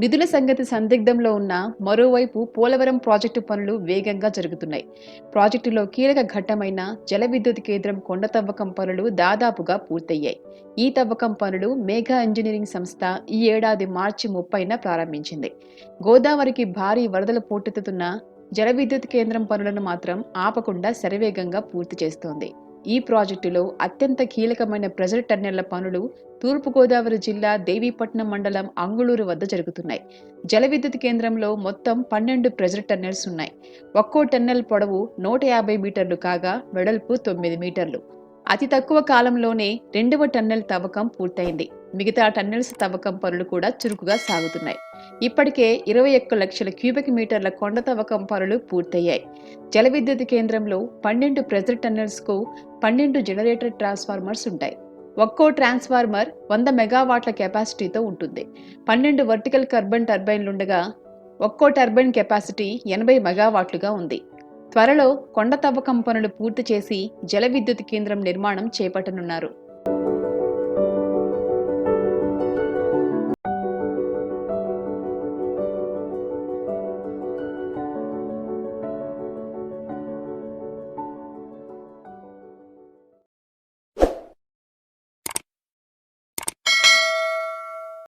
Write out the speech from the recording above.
నిధుల సంగతి సందిగ్ధంలో ఉన్న మరోవైపు పోలవరం ప్రాజెక్టు పనులు వేగంగా జరుగుతున్నాయి. ప్రాజెక్టులో కీలక ఘట్టమైన జల విద్యుత్ కేంద్రం కొండ తవ్వకం పనులు దాదాపుగా పూర్తయ్యాయి. ఈ తవ్వకం పనులు మేఘా ఇంజనీరింగ్ సంస్థ ఈ ఏడాది మార్చి 30న ప్రారంభించింది. గోదావరికి భారీ వరదలు పోటెత్తుతున్న జల విద్యుత్ కేంద్రం పనులను మాత్రం ఆపకుండా శరవేగంగా పూర్తి చేస్తోంది. ఈ ప్రాజెక్టులో అత్యంత కీలకమైన ప్రెజర్ టన్నెళ్ల పనులు తూర్పుగోదావరి జిల్లా దేవీపట్నం మండలం అంగుళూరు వద్ద జరుగుతున్నాయి. జల విద్యుత్ కేంద్రంలో మొత్తం 12 ప్రెజర్ టన్నెల్స్ ఉన్నాయి. ఒక్కో టన్నెల్ పొడవు 150 మీటర్లు కాగా వెడల్పు 9 మీటర్లు. అతి తక్కువ కాలంలోనే 2వ టన్నెల్ తవ్వకం పూర్తయింది. మిగతా టన్నెల్స్ తవ్వకం పనులు కూడా చురుకుగా సాగుతున్నాయి. ఇప్పటికే 21 లక్షల క్యూబిక్ మీటర్ల కొండ తవ్వకం పనులు పూర్తయ్యాయి. జల విద్యుత్ కేంద్రంలో 12 ప్రెజర్ టన్నెల్స్ కు 12 జనరేటర్ ట్రాన్స్ఫార్మర్స్ ఉంటాయి. ఒక్కో ట్రాన్స్ఫార్మర్ 100 మెగావాట్ల కెపాసిటీతో ఉంటుంది. 12 వర్టికల్ టర్బైన్ టర్బైన్లుండగా ఒక్కో టర్బైన్ కెపాసిటీ 80 మెగావాట్లుగా ఉంది. త్వరలో కొండ తవ్వకం పనులు పూర్తి చేసి జల విద్యుత్ కేంద్రం నిర్మాణం చేపట్టనున్నారు.